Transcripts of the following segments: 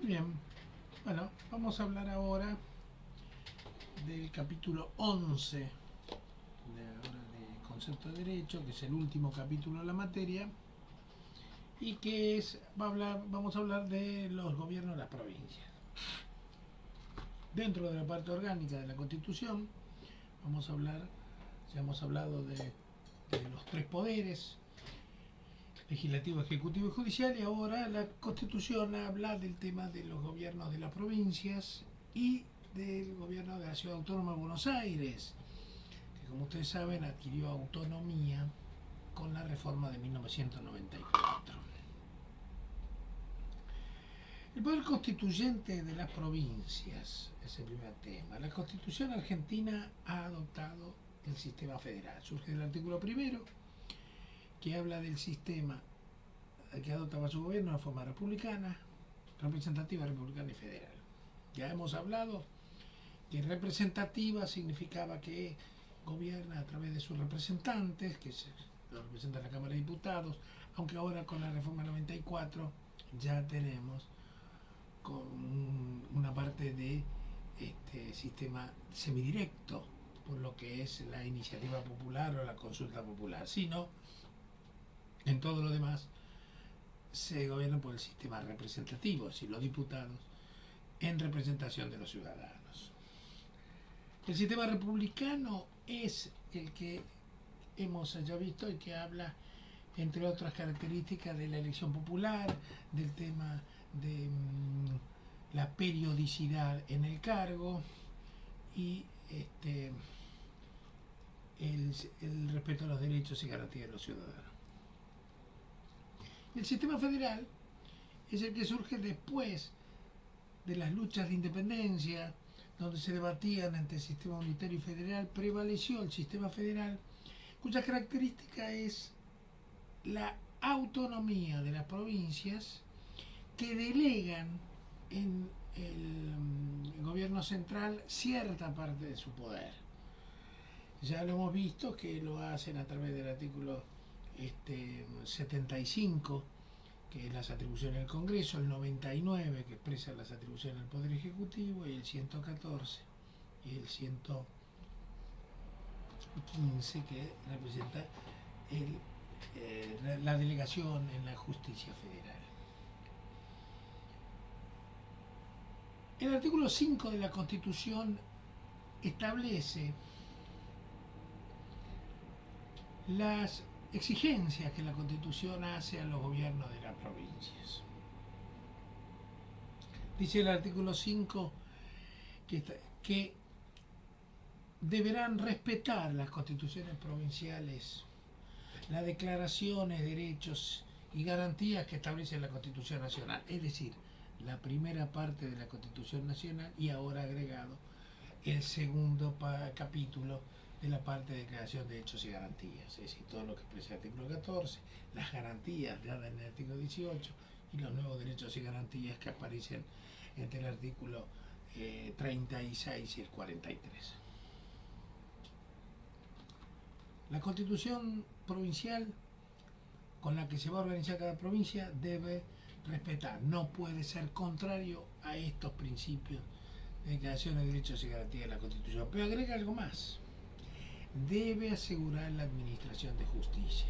Muy bien, bueno, vamos a hablar ahora del capítulo 11 de Concepto de Derecho, que es el último capítulo de la materia, y que vamos a hablar de los gobiernos de las provincias. Dentro de la parte orgánica de la Constitución, ya hemos hablado de los tres poderes, legislativo, ejecutivo y judicial, y ahora la Constitución habla del tema de los gobiernos de las provincias y del gobierno de la Ciudad Autónoma de Buenos Aires, que como ustedes saben adquirió autonomía con la reforma de 1994. El poder constituyente de las provincias es el primer tema. La Constitución argentina ha adoptado el sistema federal. Surge del artículo primero, que habla del sistema que adoptaba su gobierno de forma republicana, representativa, republicana y federal. Ya hemos hablado que representativa significaba que gobierna a través de sus representantes, que lo representa la Cámara de Diputados, aunque ahora con la reforma 94 ya tenemos con una parte de sistema semidirecto, por lo que es la iniciativa popular o la consulta popular, sino en todo lo demás se gobierna por el sistema representativo, es decir, los diputados en representación de los ciudadanos. El sistema republicano es el que hemos ya visto y que habla, entre otras características, de la elección popular, del tema de la periodicidad en el cargo y el respeto a los derechos y garantías de los ciudadanos. El sistema federal es el que surge después de las luchas de independencia, donde se debatían entre el sistema unitario y federal. Prevaleció el sistema federal, cuya característica es la autonomía de las provincias, que delegan en el gobierno central cierta parte de su poder. Ya lo hemos visto que lo hacen a través del artículo 75, que es las atribuciones del Congreso, el 99, que expresa las atribuciones del Poder Ejecutivo, y el 114 y el 115, que representa la delegación en la justicia federal. El artículo 5 de la Constitución establece las exigencias que la Constitución hace a los gobiernos de las provincias. Dice el artículo 5 que deberán respetar las constituciones provinciales, las declaraciones, derechos y garantías que establece la Constitución Nacional, es decir, la primera parte de la Constitución Nacional, y ahora agregado el segundo capítulo de la parte de declaración de derechos y garantías, es decir, todo lo que expresa el artículo 14, las garantías dadas en el artículo 18 y los nuevos derechos y garantías que aparecen entre el artículo 36 y el 43. La Constitución provincial con la que se va a organizar cada provincia debe respetar, no puede ser contrario a estos principios de declaración de derechos y garantías de la Constitución. Pero agrega algo más: debe asegurar la administración de justicia.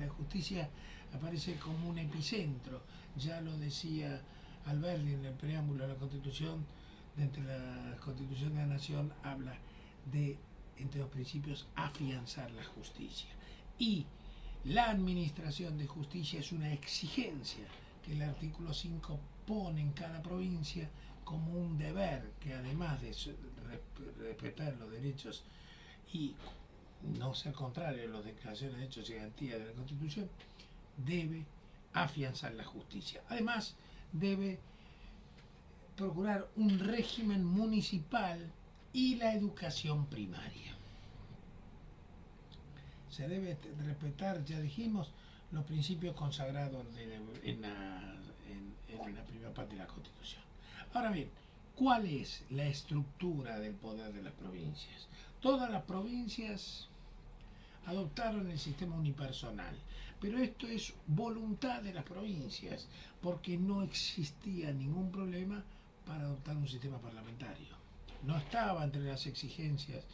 La justicia aparece como un epicentro, ya lo decía Alberti en el preámbulo de la Constitución. Dentro de la Constitución de la Nación habla de, entre los principios, afianzar la justicia. Y la administración de justicia es una exigencia que el artículo 5 pone en cada provincia como un deber, que además de respetar los derechos y no ser contrario a las declaraciones de derechos y garantías de la Constitución, debe afianzar la justicia. Además, debe procurar un régimen municipal y la educación primaria. Se debe respetar, ya dijimos, los principios consagrados en la primera parte de la Constitución. Ahora bien, ¿cuál es la estructura del poder de las provincias? Todas las provincias adoptaron el sistema unipersonal, Pero esto es voluntad de las provincias, porque no existía ningún problema para adoptar un sistema parlamentario. No estaba entre las exigencias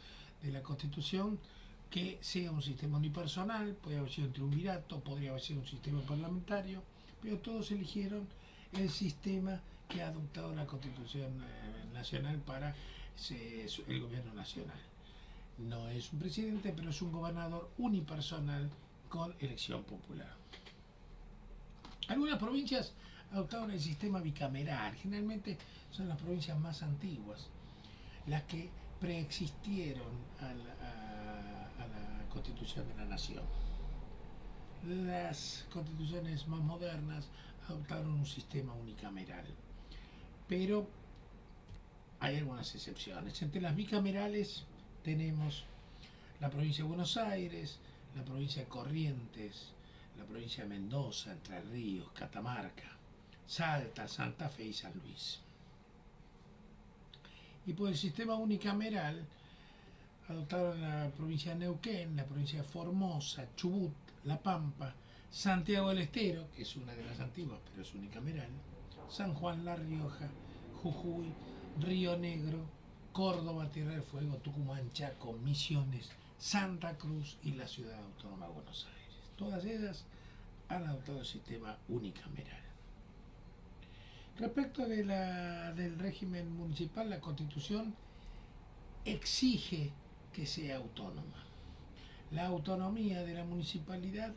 de la Constitución que sea un sistema unipersonal, podría haber sido un triunvirato, podría haber sido un sistema parlamentario, pero todos eligieron el sistema que ha adoptado la Constitución Nacional para el gobierno nacional. No es un presidente, pero es un gobernador unipersonal con elección popular. Algunas provincias adoptaron el sistema bicameral, generalmente son las provincias más antiguas, las que preexistieron a la Constitución de la Nación. Las constituciones más modernas adoptaron un sistema unicameral, pero hay algunas excepciones. Entre las bicamerales tenemos la provincia de Buenos Aires, la provincia de Corrientes, la provincia de Mendoza, Entre Ríos, Catamarca, Salta, Santa Fe y San Luis. Y por el sistema unicameral adoptaron la provincia de Neuquén, la provincia de Formosa, Chubut, La Pampa, Santiago del Estero, que es una de las antiguas pero es unicameral, San Juan, La Rioja, Jujuy, Río Negro, Córdoba, Tierra del Fuego, Tucumán, Chaco, Misiones, Santa Cruz y la Ciudad Autónoma de Buenos Aires. Todas ellas han adoptado el sistema unicameral. Respecto del régimen municipal, la Constitución exige que sea autónoma. La autonomía de la municipalidad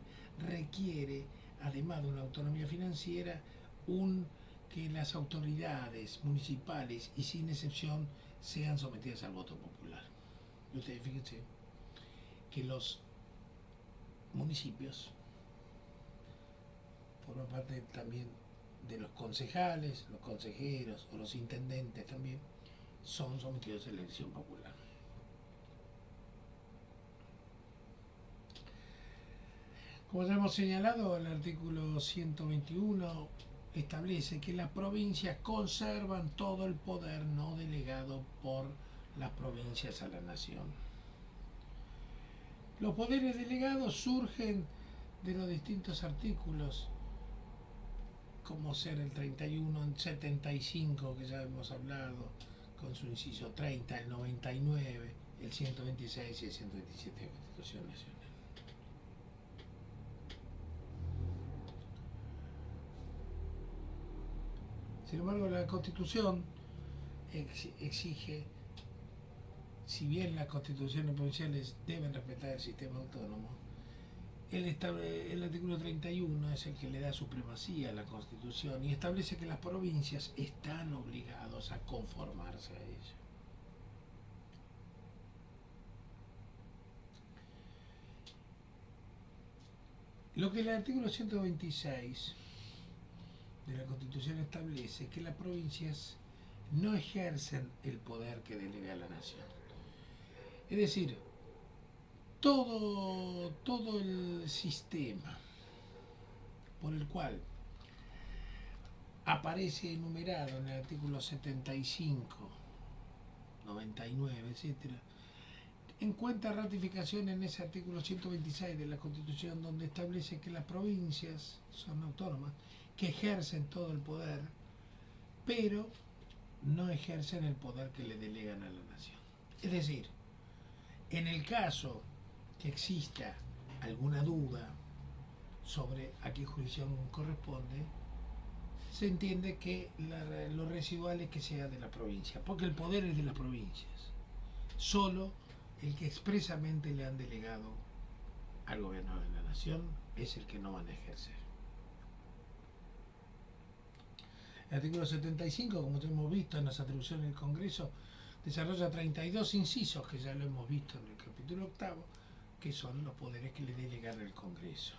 requiere, además de una autonomía financiera, que las autoridades municipales y sin excepción sean sometidas al voto popular. Y ustedes fíjense que los municipios forman parte también de los concejales, los consejeros o los intendentes también son sometidos a la elección popular. Como ya hemos señalado, el artículo 121 establece que las provincias conservan todo el poder no delegado por las provincias a la nación. Los poderes delegados surgen de los distintos artículos, como ser el 31, el 75, que ya hemos hablado, con su inciso 30, el 99, el 126 y el 127 de la Constitución Nacional. Sin embargo, la Constitución exige, si bien las constituciones provinciales deben respetar el sistema autónomo, el artículo 31 es el que le da supremacía a la Constitución y establece que las provincias están obligados a conformarse a ella. Lo que el artículo 126 de la Constitución establece es que las provincias no ejercen el poder que delega la nación. Es decir, todo el sistema por el cual aparece enumerado en el artículo 75, 99, etc., encuentra ratificación en ese artículo 126 de la Constitución, donde establece que las provincias son autónomas, que ejercen todo el poder, pero no ejercen el poder que le delegan a la nación. Es decir, en el caso que exista alguna duda sobre a qué jurisdicción corresponde, se entiende que lo residual es que sea de la provincia, porque el poder es de las provincias. Solo el que expresamente le han delegado al gobierno de la nación es el que no van a ejercer. El artículo 75, como ya hemos visto en las atribuciones del Congreso, desarrolla 32 incisos, que ya lo hemos visto en el capítulo 8, que son los poderes que le delegan el Congreso.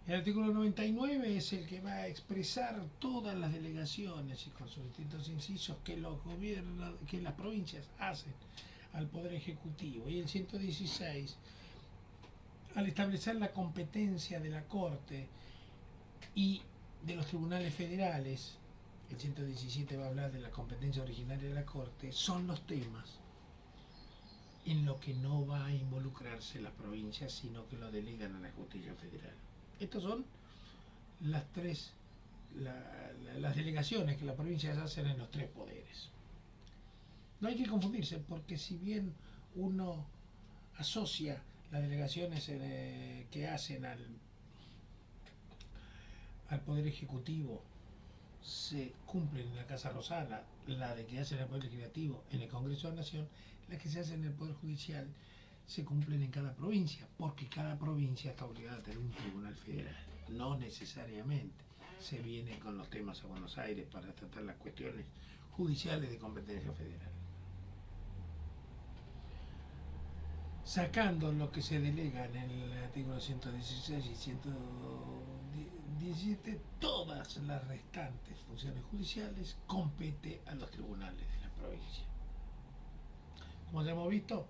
El artículo 99 es el que va a expresar todas las delegaciones y con sus distintos incisos que los gobiernos, que las provincias hacen al Poder Ejecutivo. Y el 116, al establecer la competencia de la Corte y de los tribunales federales, el 117 va a hablar de la competencia originaria de la Corte, son los temas en lo que no va a involucrarse las provincias, sino que lo delegan a la justicia federal. Estas son las las delegaciones que las provincias hacen en los tres poderes. No hay que confundirse, porque si bien uno asocia las delegaciones que hacen al Poder Ejecutivo, se cumplen en la Casa Rosada, la de que hacen el Poder Legislativo en el Congreso de la Nación, las que se hacen en el Poder Judicial se cumplen en cada provincia, porque cada provincia está obligada a tener un tribunal federal. No necesariamente se viene con los temas a Buenos Aires para tratar las cuestiones judiciales de competencia federal. Sacando lo que se delega en el artículo 116 y 117, todas las restantes funciones judiciales compete a los tribunales de la provincia. Como ya hemos visto,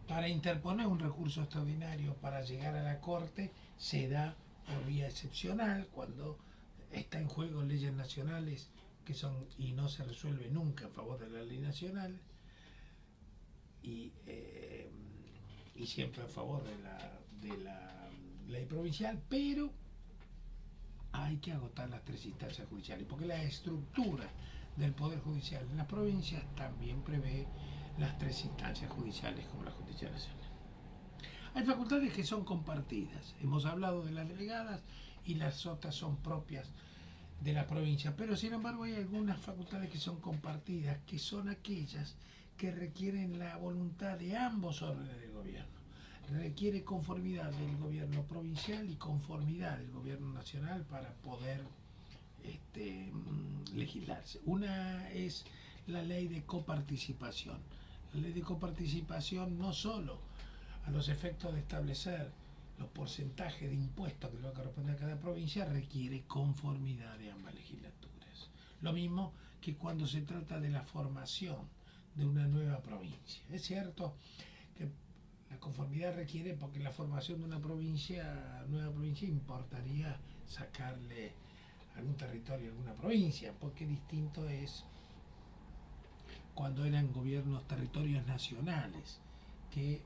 para interponer un recurso extraordinario para llegar a la Corte se da por vía excepcional, cuando está en juego leyes nacionales que son y no se resuelve nunca en favor de la ley nacional, y siempre a favor de la ley provincial, pero hay que agotar las tres instancias judiciales, porque la estructura del Poder Judicial en las provincias también prevé las tres instancias judiciales como la Justicia Nacional. Hay facultades que son compartidas, hemos hablado de las delegadas y las otras son propias de la provincia, pero sin embargo hay algunas facultades que son compartidas, que son aquellas que requieren la voluntad de ambos órdenes del gobierno. Requiere conformidad del gobierno provincial y conformidad del gobierno nacional para poder legislarse. Una es la ley de coparticipación. La ley de coparticipación no solo a los efectos de establecer los porcentajes de impuestos que le va a corresponder a cada provincia, requiere conformidad de ambas legislaturas. Lo mismo que cuando se trata de la formación de una nueva provincia. Es cierto que la conformidad requiere, porque la formación de una nueva provincia importaría sacarle algún territorio a alguna provincia, porque distinto es cuando eran gobiernos, territorios nacionales que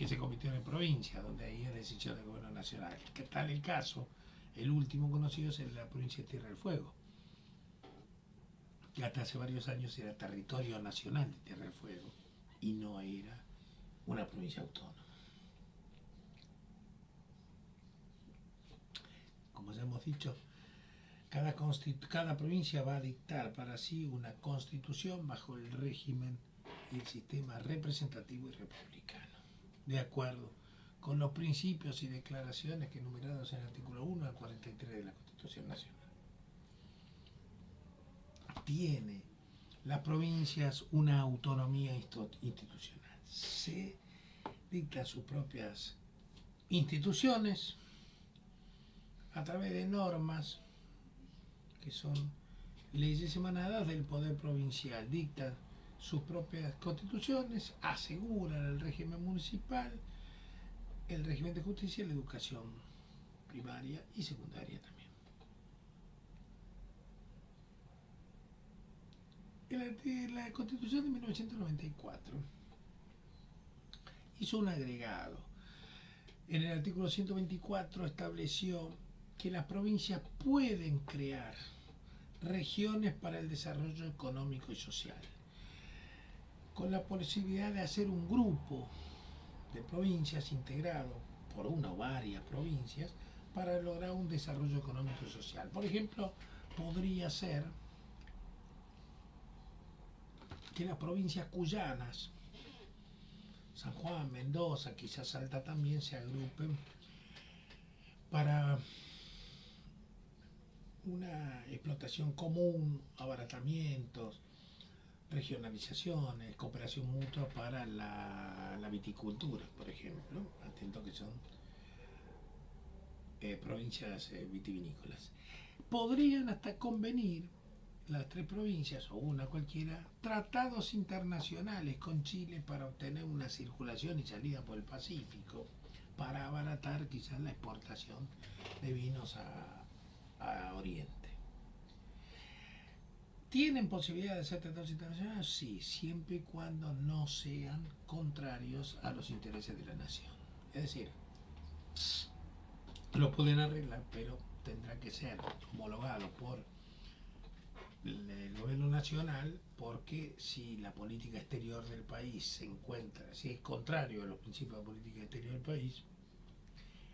se convirtieron en provincia, donde ahí es decisión del gobierno nacional. Que tal el caso, el último conocido es la provincia de Tierra del Fuego, que hasta hace varios años era territorio nacional de Tierra del Fuego y no era una provincia autónoma. Como ya hemos dicho, cada provincia va a dictar para sí una constitución bajo el régimen y el sistema representativo y republicano, de acuerdo con los principios y declaraciones que enumerados en el artículo 1 al 43 de la Constitución Nacional. Tiene las provincias una autonomía institucional. Se dictan sus propias instituciones a través de normas que son leyes emanadas del poder provincial. Dictan sus propias constituciones, aseguran el régimen municipal, el régimen de justicia y la educación primaria y secundaria también. La Constitución de 1994 hizo un agregado. En el artículo 124 estableció que las provincias pueden crear regiones para el desarrollo económico y social, con la posibilidad de hacer un grupo de provincias integrado por una o varias provincias para lograr un desarrollo económico y social. Por ejemplo, podría ser que las provincias cuyanas, San Juan, Mendoza, quizás Salta también, se agrupen para una explotación común, abaratamientos, regionalizaciones, cooperación mutua para la viticultura, por ejemplo, atento que son provincias vitivinícolas. Podrían hasta convenir las tres provincias, o una cualquiera, tratados internacionales con Chile para obtener una circulación y salida por el Pacífico, para abaratar quizás la exportación de vinos a Oriente. ¿Tienen posibilidad de ser tratados internacionales? Sí, siempre y cuando no sean contrarios a los intereses de la nación. Es decir, lo pueden arreglar, pero tendrá que ser homologado por el gobierno nacional, porque si la política exterior del país se encuentra, si es contrario a los principios de política exterior del país,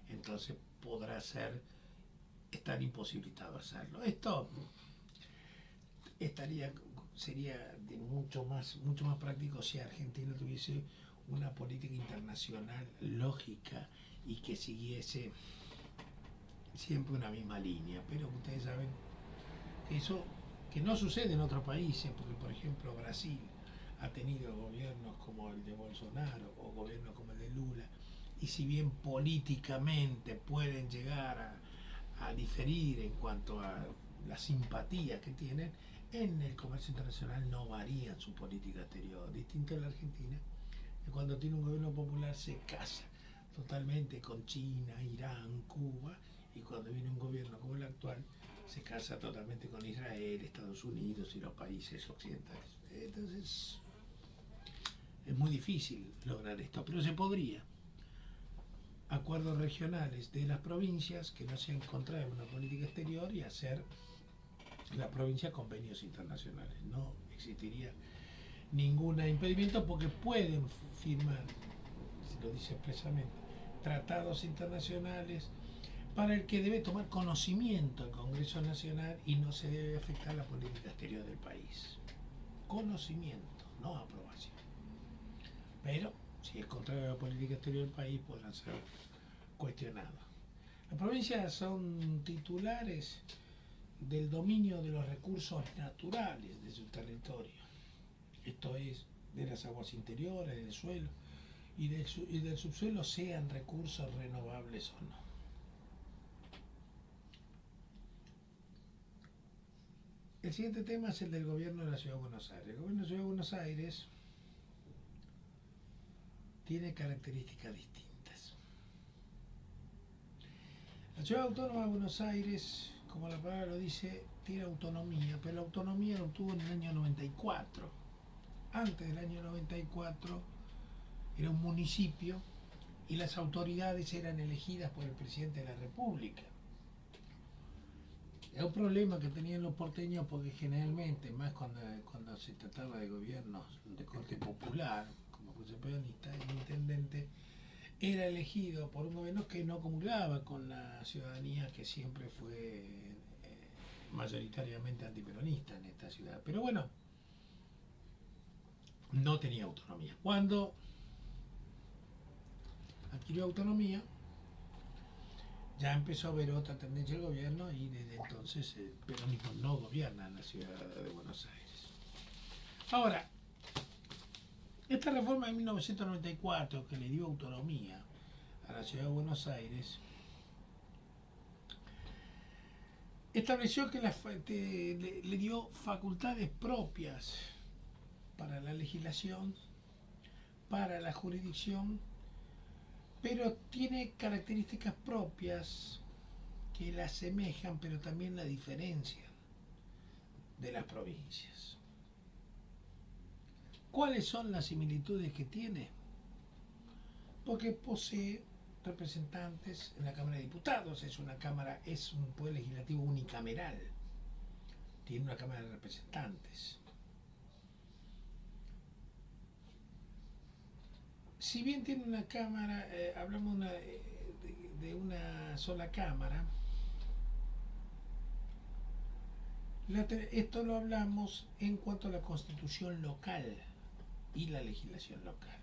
entonces podrá estar imposibilitado a hacerlo. Esto sería de mucho más práctico si Argentina tuviese una política internacional lógica y que siguiese siempre una misma línea, pero ustedes saben que eso que no sucede en otros países, porque por ejemplo Brasil ha tenido gobiernos como el de Bolsonaro o gobiernos como el de Lula, y si bien políticamente pueden llegar a diferir en cuanto a la simpatía que tienen, en el comercio internacional no varían su política exterior, distinto a la Argentina, que cuando tiene un gobierno popular se casa totalmente con China, Irán, Cuba, y cuando viene un gobierno como el actual, se casa totalmente con Israel, Estados Unidos y los países occidentales. Entonces, es muy difícil lograr esto, pero se podría. Acuerdos regionales de las provincias que no sean contrarios a una política exterior y hacer la provincia convenios internacionales. No existiría ningún impedimento porque pueden firmar, se lo dice expresamente, tratados internacionales para el que debe tomar conocimiento el Congreso Nacional y no se debe afectar la política exterior del país. Conocimiento, no aprobación. Pero si es contrario a la política exterior del país, podrán ser cuestionados. Las provincias son titulares del dominio de los recursos naturales de su territorio, esto es, de las aguas interiores, del suelo y del subsuelo, sean recursos renovables o no. El siguiente tema es el del gobierno de la Ciudad de Buenos Aires. El gobierno de la Ciudad de Buenos Aires tiene características distintas. La Ciudad Autónoma de Buenos Aires, como la palabra lo dice, tiene autonomía, pero la autonomía la obtuvo en el año 94. Antes del año 94 era un municipio y las autoridades eran elegidas por el presidente de la República. Es un problema que tenían los porteños porque generalmente, más cuando se trataba de gobiernos de corte popular, como fuese peronista, el intendente era elegido por un gobierno que no comulgaba con la ciudadanía, que siempre fue mayoritariamente antiperonista en esta ciudad. Pero bueno, no tenía autonomía. Cuando adquirió autonomía, ya empezó a haber otra tendencia del gobierno y desde entonces el peronismo no gobierna en la ciudad de Buenos Aires. Ahora, esta reforma de 1994 que le dio autonomía a la ciudad de Buenos Aires estableció que le dio facultades propias para la legislación, para la jurisdicción, pero tiene características propias que la asemejan, pero también la diferencian de las provincias. ¿Cuáles son las similitudes que tiene? Porque posee representantes en la Cámara de Diputados, es un poder legislativo unicameral, tiene una Cámara de Representantes. Si bien tiene una cámara, hablamos de una sola cámara, esto lo hablamos en cuanto a la constitución local y la legislación local.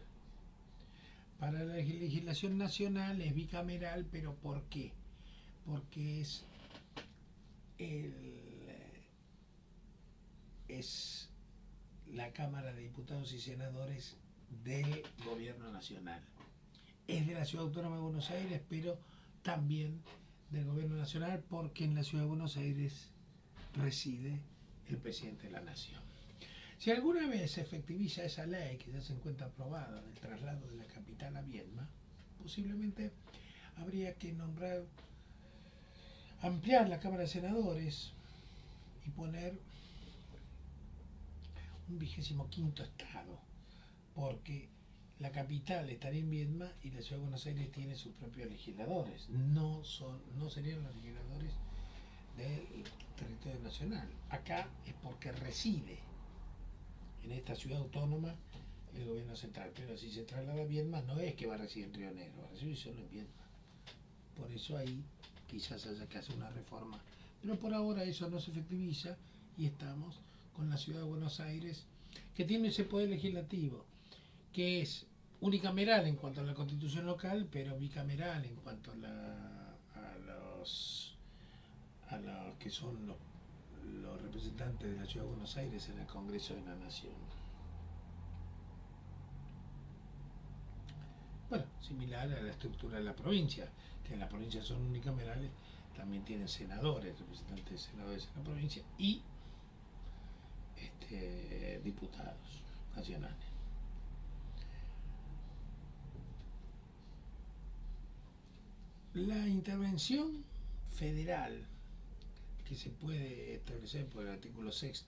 Para la legislación nacional es bicameral, pero ¿por qué? Porque es la Cámara de Diputados y Senadores del Gobierno Nacional. Es de la Ciudad Autónoma de Buenos Aires, pero también del Gobierno Nacional, porque en la Ciudad de Buenos Aires reside el presidente de la Nación. Si alguna vez se efectiviza esa ley, que ya se encuentra aprobada, del traslado de la capital a Viedma, posiblemente habría que ampliar la Cámara de Senadores y poner un 25º estado, porque la capital estaría en Viedma y la ciudad de Buenos Aires tiene sus propios legisladores. No serían los legisladores del territorio nacional. Acá es porque reside en esta ciudad autónoma el gobierno central, pero si se traslada a Viedma no es que va a residir en Río Negro, va a residir solo en Viedma. Por eso ahí quizás haya que hacer una reforma. Pero por ahora eso no se efectiviza y estamos con la ciudad de Buenos Aires, que tiene ese poder legislativo, que es unicameral en cuanto a la constitución local, pero bicameral en cuanto a los que son los representantes de la ciudad de Buenos Aires en el Congreso de la Nación. Bueno, similar a la estructura de la provincia, que en las provincias son unicamerales, también tienen senadores, representantes de senadores en la provincia y diputados nacionales. La intervención federal que se puede establecer por el artículo 6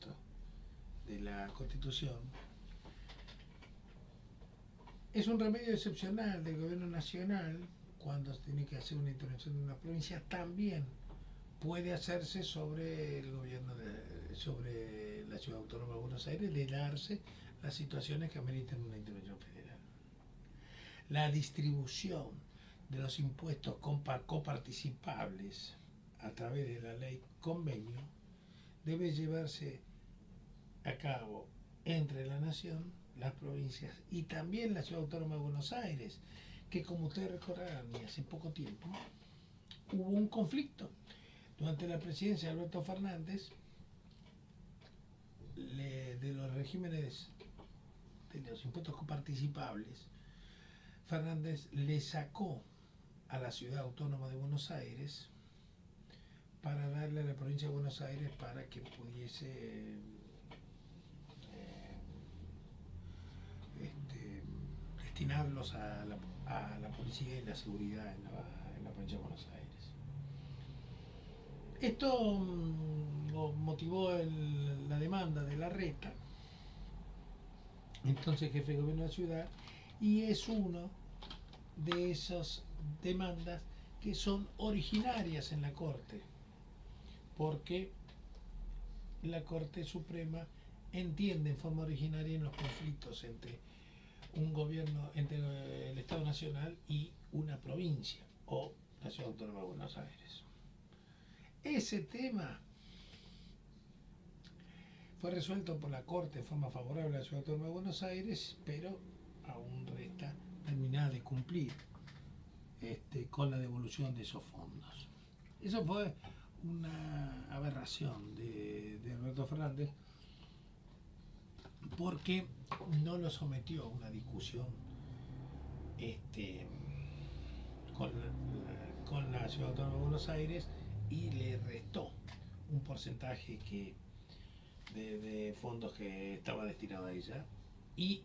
de la Constitución es un remedio excepcional del gobierno nacional cuando se tiene que hacer una intervención en una provincia. También puede hacerse sobre el gobierno sobre la ciudad autónoma de Buenos Aires, de darse las situaciones que ameritan una intervención federal. La distribución de los impuestos coparticipables a través de la ley convenio debe llevarse a cabo entre la nación, las provincias y también la ciudad autónoma de Buenos Aires, que como ustedes recordarán, y hace poco tiempo hubo un conflicto durante la presidencia de Alberto Fernández de los regímenes de los impuestos coparticipables. Fernández le sacó a la ciudad autónoma de Buenos Aires para darle a la provincia de Buenos Aires para que pudiese destinarlos a la policía y la seguridad en la provincia de Buenos Aires. Esto motivó la demanda de Larreta, entonces jefe de gobierno de la ciudad, y es uno de esas demandas que son originarias en la Corte, porque la Corte Suprema entiende en forma originaria en los conflictos entre un gobierno, entre el Estado Nacional y una provincia o la Ciudad Autónoma de Buenos Aires. Ese tema fue resuelto por la Corte de forma favorable a la Ciudad Autónoma de Buenos Aires, pero aún resta terminar de cumplir con la devolución de esos fondos. Eso fue una aberración de Alberto Fernández, porque no lo sometió a una discusión con la Ciudad Autónoma de Buenos Aires y le restó un porcentaje de fondos que estaba destinado a ella y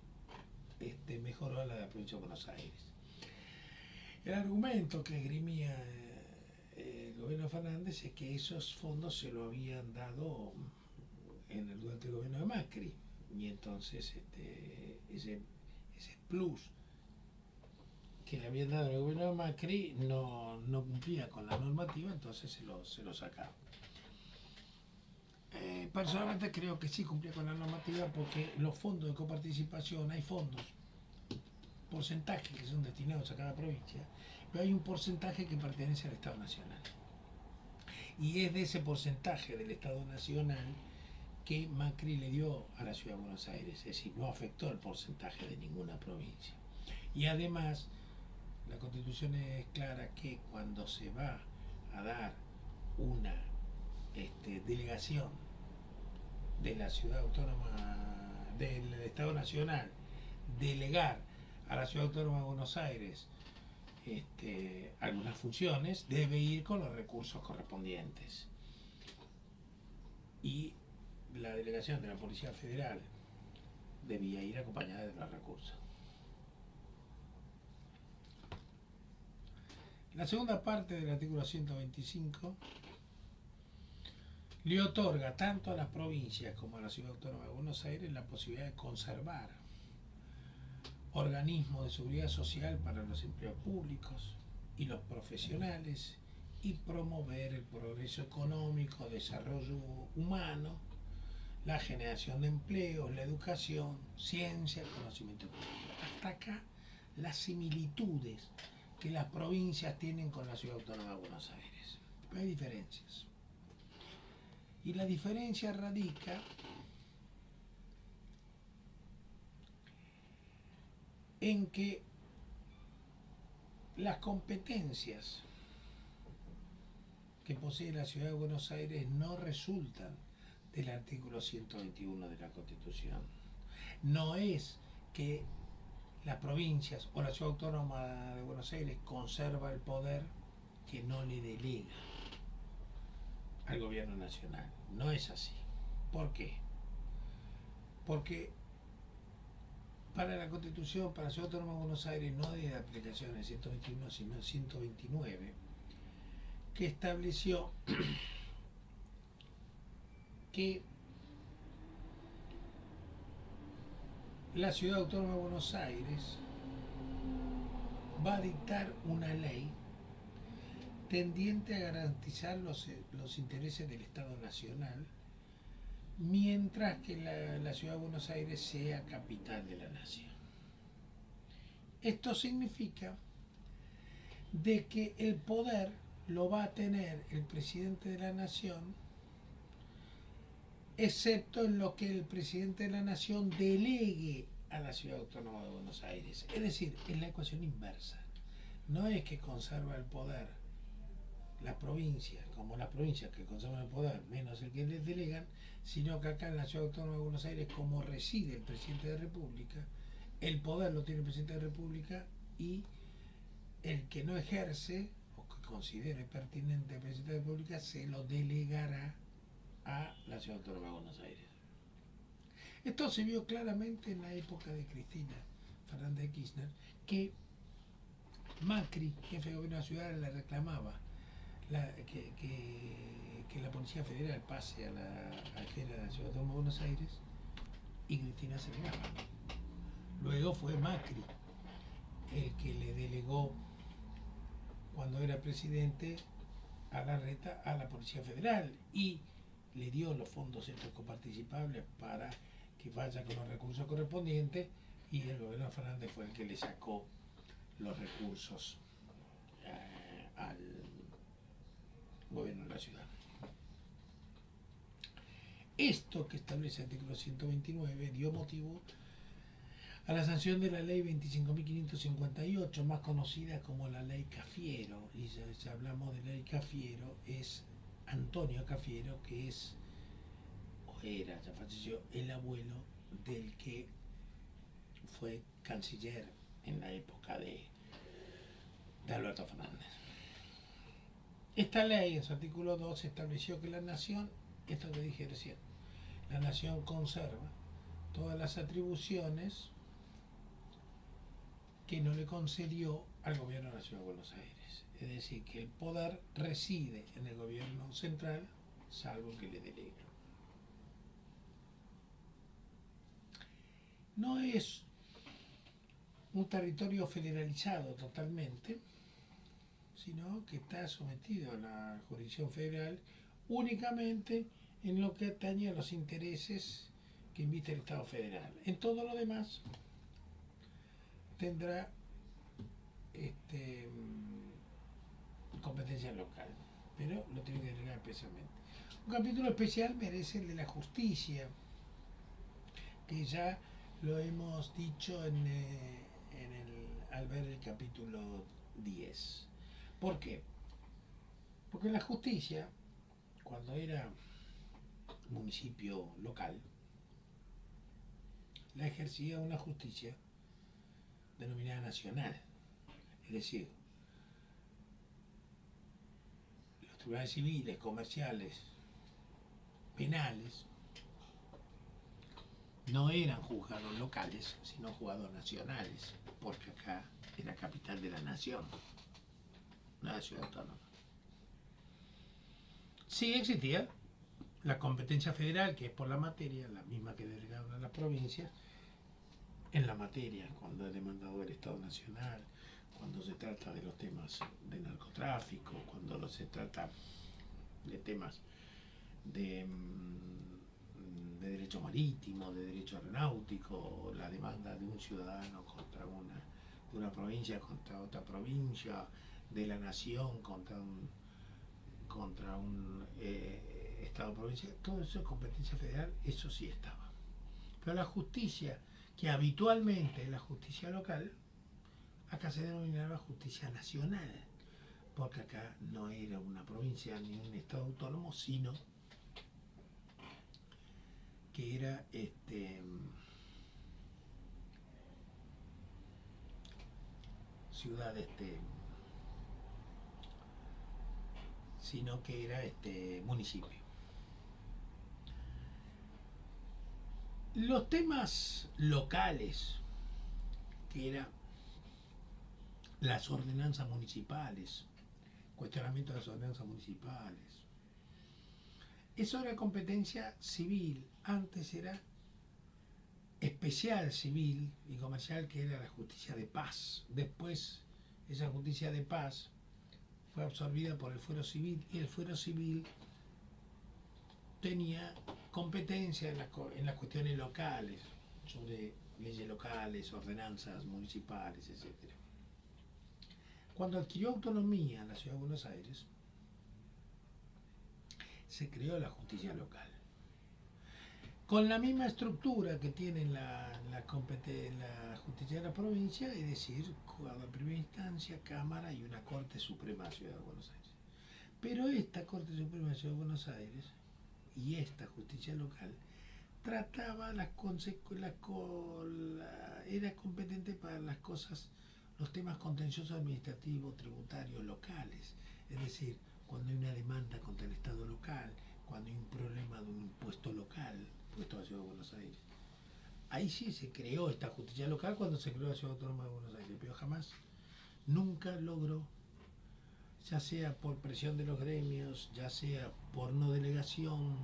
mejoró a la de la provincia de Buenos Aires. El argumento que esgrimía el gobierno de Fernández es que esos fondos se lo habían dado durante el gobierno de Macri, y entonces ese plus que le habían dado el gobierno de Macri no cumplía con la normativa, entonces se lo sacaba. Personalmente creo que sí cumplía con la normativa, porque los fondos de coparticipación, hay fondos, porcentajes que son destinados a cada provincia, pero hay un porcentaje que pertenece al Estado Nacional. Y es de ese porcentaje del Estado Nacional que Macri le dio a la Ciudad de Buenos Aires, es decir, no afectó el porcentaje de ninguna provincia. Y además, la Constitución es clara que cuando se va a dar una delegación de la Ciudad Autónoma del Estado Nacional, delegar a la Ciudad Autónoma de Buenos Aires algunas funciones, debe ir con los recursos correspondientes. Y la delegación de la Policía Federal debía ir acompañada de los recursos. La segunda parte del artículo 125 le otorga tanto a las provincias como a la Ciudad Autónoma de Buenos Aires la posibilidad de conservar organismos de seguridad social para los empleos públicos y los profesionales y promover el progreso económico, desarrollo humano, la generación de empleos, la educación, ciencia, conocimiento público. Hasta acá las similitudes que las provincias tienen con la Ciudad Autónoma de Buenos Aires. Pero hay diferencias. Y la diferencia radica en que las competencias que posee la Ciudad de Buenos Aires no resultan del artículo 121 de la Constitución. No es que las provincias o la Ciudad Autónoma de Buenos Aires conserva el poder que no le delega al gobierno nacional. No es así. ¿Por qué? Porque para la Constitución, para la Ciudad Autónoma de Buenos Aires, no de aplicación el 121, sino el 129, que estableció que la Ciudad Autónoma de Buenos Aires va a dictar una ley tendiente a garantizar los intereses del Estado Nacional, mientras que la Ciudad de Buenos Aires sea capital de la nación. Esto significa de que el poder lo va a tener el presidente de la nación, excepto en lo que el presidente de la nación delegue a la Ciudad Autónoma de Buenos Aires. Es decir, es la ecuación inversa. No es que conserva el poder las provincias, como las provincias que conservan el poder, menos el que les delegan, sino que acá en la Ciudad Autónoma de Buenos Aires, como reside el presidente de la República, el poder lo tiene el presidente de la República y el que no ejerce o que considere pertinente el presidente de la República se lo delegará a la Ciudad Autónoma de Buenos Aires. Esto se vio claramente en la época de Cristina Fernández de Kirchner, que Macri, jefe de gobierno de la ciudad, le reclamaba que la Policía Federal pase a la esfera de la Ciudad Autónoma de Buenos Aires, y Cristina se negaba. Luego fue Macri el que le delegó, cuando era presidente, a Larreta a la Policía Federal y le dio los fondos estos coparticipables para que vaya con los recursos correspondientes, y el gobierno de Fernández fue el que le sacó los recursos al gobierno de la ciudad. Esto que establece el artículo 129 dio motivo a la sanción de la ley 25.558, más conocida como la ley Cafiero. Y si hablamos de ley Cafiero, es Antonio Cafiero, que es, o era, ya falleció, el abuelo del que fue canciller en la época de Alberto Fernández. Esta ley, en su artículo 2, estableció que la nación, esto que dije recién, la nación conserva todas las atribuciones que no le concedió al gobierno de la Ciudad de Buenos Aires. Es decir, que el poder reside en el gobierno central, salvo que le delega. No es un territorio federalizado totalmente, sino que está sometido a la jurisdicción federal únicamente en lo que atañe a los intereses que invita el Estado federal. En todo lo demás tendrá competencia local, pero lo tiene que delegar especialmente. Un capítulo especial merece el de la justicia, que ya lo hemos dicho al ver el capítulo 10. ¿Por qué? Porque la justicia, cuando era municipio local, la ejercía una justicia denominada nacional. Es decir, los tribunales civiles, comerciales, penales, no eran juzgados locales, sino juzgados nacionales, porque acá es la capital de la nación, no la ciudad autónoma. Sí existía La competencia federal, que es por la materia, la misma que delegaron a las provincias, en la materia, cuando es demandado el Estado Nacional, cuando se trata de los temas de narcotráfico, cuando se trata de temas de, de derecho marítimo, de derecho aeronáutico, la demanda de un ciudadano contra de una provincia contra otra provincia, de la nación contra un Estado provincial, todo eso es competencia federal, eso sí estaba. Pero la justicia, que habitualmente es la justicia local, acá se denominaba justicia nacional, porque acá no era una provincia ni un estado autónomo, sino que era ciudad, sino que era municipio. Los temas locales, que eran las ordenanzas municipales, cuestionamiento de las ordenanzas municipales, eso era competencia civil. Antes era especial civil y comercial, que era la justicia de paz. Después esa justicia de paz fue absorbida por el fuero civil, y el fuero civil tenía competencia en las cuestiones locales, sobre leyes locales, ordenanzas municipales, etc. Cuando adquirió autonomía la Ciudad de Buenos Aires, se creó la justicia local, con la misma estructura que tiene la justicia de la provincia, es decir, juzgado de primera instancia, Cámara y una Corte Suprema de la Ciudad de Buenos Aires. Pero esta Corte Suprema de la Ciudad de Buenos Aires y esta justicia local trataba era competente para las cosas, los temas contenciosos administrativos, tributarios, locales. Es decir, cuando hay una demanda contra el Estado local, cuando hay un problema de un impuesto local, impuesto a la Ciudad de Buenos Aires. Ahí sí se creó esta justicia local cuando se creó la Ciudad Autónoma de Buenos Aires, pero jamás, nunca logró, ya sea por presión de los gremios, ya sea por no delegación,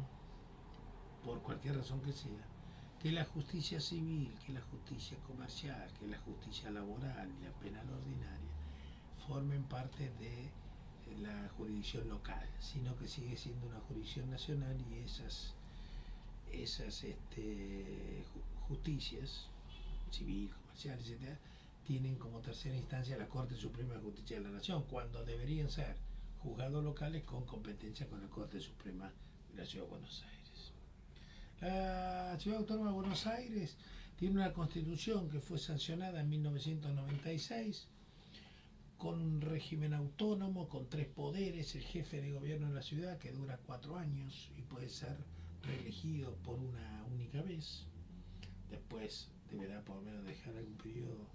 por cualquier razón que sea, que la justicia civil, que la justicia comercial, que la justicia laboral y la penal ordinaria formen parte de la jurisdicción local, sino que sigue siendo una jurisdicción nacional, y esas justicias civil, comercial, etc., tienen como tercera instancia la Corte Suprema de Justicia de la Nación, cuando deberían ser juzgados locales con competencia con la Corte Suprema de la Ciudad de Buenos Aires. La Ciudad Autónoma de Buenos Aires tiene una constitución que fue sancionada en 1996, con un régimen autónomo, con 3 poderes: el jefe de gobierno de la ciudad, que dura 4 años y puede ser reelegido por una única vez. Después deberá por lo menos dejar algún periodo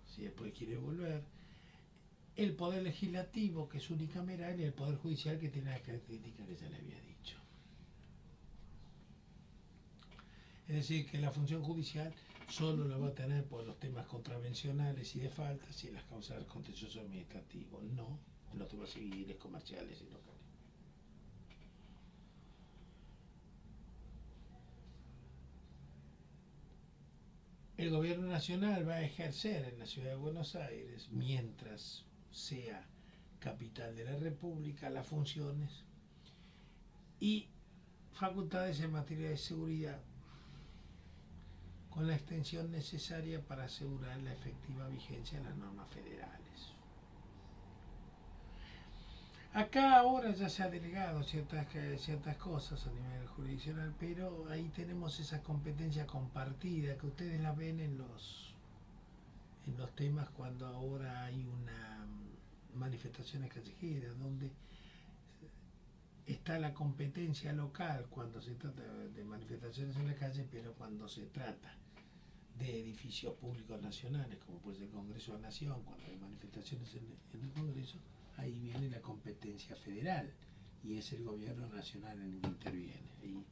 si después quiere volver. El poder legislativo, que es unicameral, y el poder judicial, que tiene las características que ya le había dicho. Es decir, que la función judicial solo la va a tener por los temas contravencionales y de faltas y en las causas contencioso administrativo, no en los temas civiles, comerciales y locales. El gobierno nacional va a ejercer en la Ciudad de Buenos Aires, mientras sea capital de la República, las funciones y facultades en materia de seguridad, con la extensión necesaria para asegurar la efectiva vigencia de las normas federales. Acá ahora ya se ha delegado ciertas cosas a nivel jurisdiccional, pero ahí tenemos esa competencia compartida que ustedes la ven en los temas cuando ahora hay una manifestaciones callejeras, donde está la competencia local cuando se trata de manifestaciones en la calle, pero cuando se trata de edificios públicos nacionales, como puede ser el Congreso de la Nación, cuando hay manifestaciones en el Congreso, ahí viene la competencia federal y es el gobierno nacional el que interviene. Ahí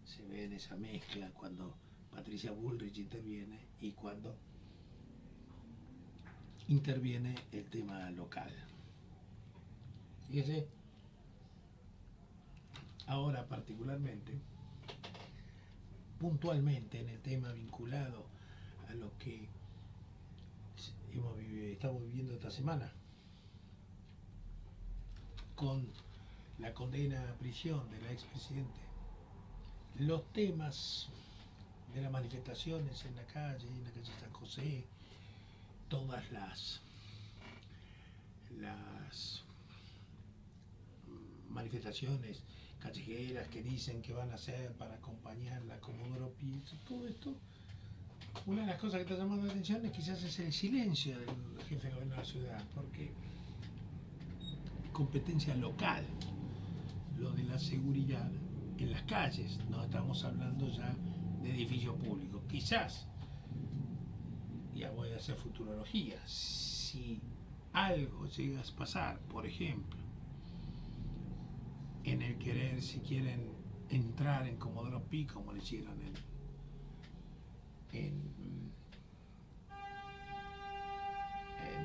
se ve en esa mezcla cuando Patricia Bullrich interviene y cuando interviene el tema local. Fíjese, ahora particularmente, puntualmente en el tema vinculado a lo que estamos viviendo esta semana, con la condena a prisión de la expresidente, los temas de las manifestaciones en la calle San José, todas las manifestaciones callejeras que dicen que van a hacer para acompañar la Comodoro Pi, todo esto, una de las cosas que está llamando la atención es quizás es el silencio del jefe de gobierno de la ciudad, porque competencia local, lo de la seguridad en las calles, no estamos hablando ya de edificios públicos. Quizás, ya voy a hacer futurología, si algo llega a pasar, por ejemplo, en el querer, si quieren entrar en Comodoro Pi, como lo hicieron en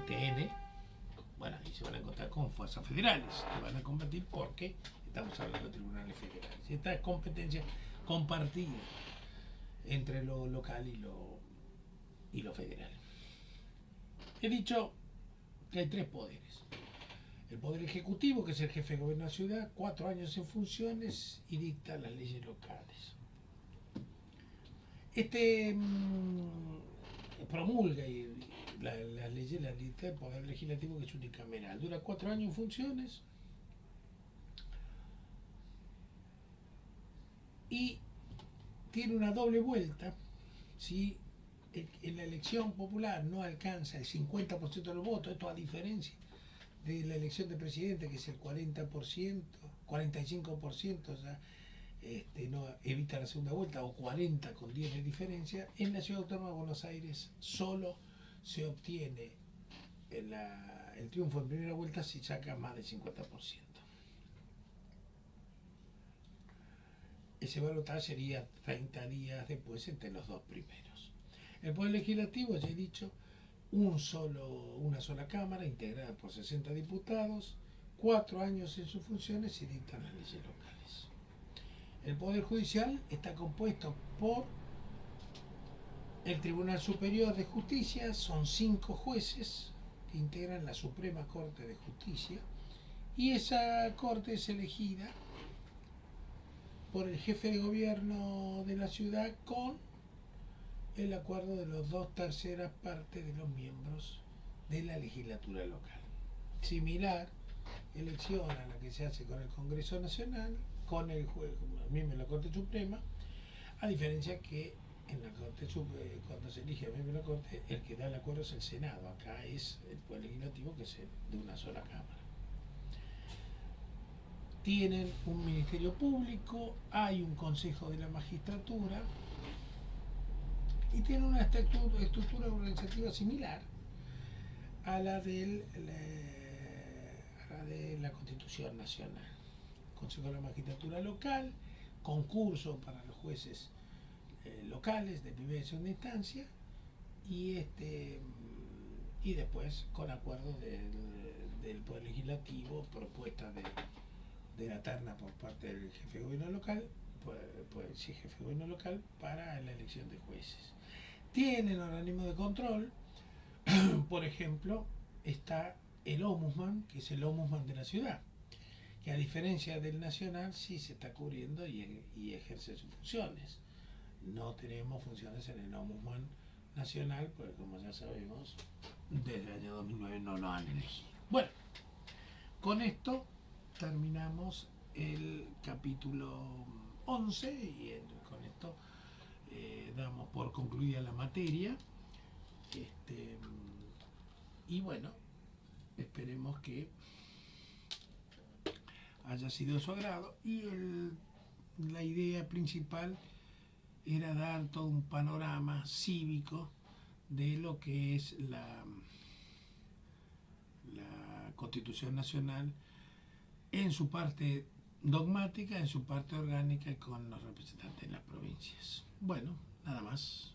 TN, bueno, ahí se van a encontrar con fuerzas federales que van a combatir porque estamos hablando de tribunales federales. Esta es competencia compartida entre lo local y lo federal. He dicho que hay tres poderes. El poder ejecutivo, que es el jefe de gobierno de la ciudad, 4 años en funciones y dicta las leyes locales. Promulga las leyes, la dicta el poder legislativo, que es unicameral. Dura 4 años en funciones y tiene una doble vuelta. Si en la elección popular no alcanza el 50% de los votos, esto a diferencia de la elección de presidente, que es el 40%, 45%, ya no evita la segunda vuelta, o 40 con 10 de diferencia. En la Ciudad Autónoma de Buenos Aires solo se obtiene el triunfo en primera vuelta si saca más del 50%. Ese balotaje sería 30 días después entre los dos primeros. El Poder Legislativo, ya he dicho, una sola Cámara integrada por 60 diputados, 4 años en sus funciones y dictan las leyes locales. El Poder Judicial está compuesto por el Tribunal Superior de Justicia, son 5 jueces que integran la Suprema Corte de Justicia, y esa corte es elegida por el jefe de gobierno de la ciudad con el acuerdo de las 2/3 partes de los miembros de la legislatura local. Similar elección a la que se hace con el Congreso Nacional, con el miembro de la Corte Suprema, a diferencia que en la Corte cuando se elige al miembro de la Corte, el que da el acuerdo es el Senado. Acá es el Poder Legislativo, que es de una sola Cámara. Tienen un Ministerio Público, hay un Consejo de la Magistratura y tienen una estructura organizativa similar a la de la Constitución Nacional. Consejo de la Magistratura local, concurso para los jueces locales de primera y segunda instancia, y después con acuerdo del Poder Legislativo, propuesta de la terna por parte del jefe de gobierno local, jefe de gobierno local, para la elección de jueces. Tienen organismos de control, por ejemplo, está el Ombudsman, que es el Ombudsman de la ciudad, que a diferencia del nacional sí se está cubriendo y ejerce sus funciones. No tenemos funciones en el Ombudsman nacional, porque como ya sabemos, desde el año 2009 no lo han elegido. Bueno, con esto terminamos el capítulo 11 y con esto damos por concluida la materia. Y bueno, esperemos que haya sido de su agrado, y la idea principal era dar todo un panorama cívico de lo que es la Constitución Nacional en su parte dogmática, en su parte orgánica y con los representantes de las provincias. Bueno, nada más.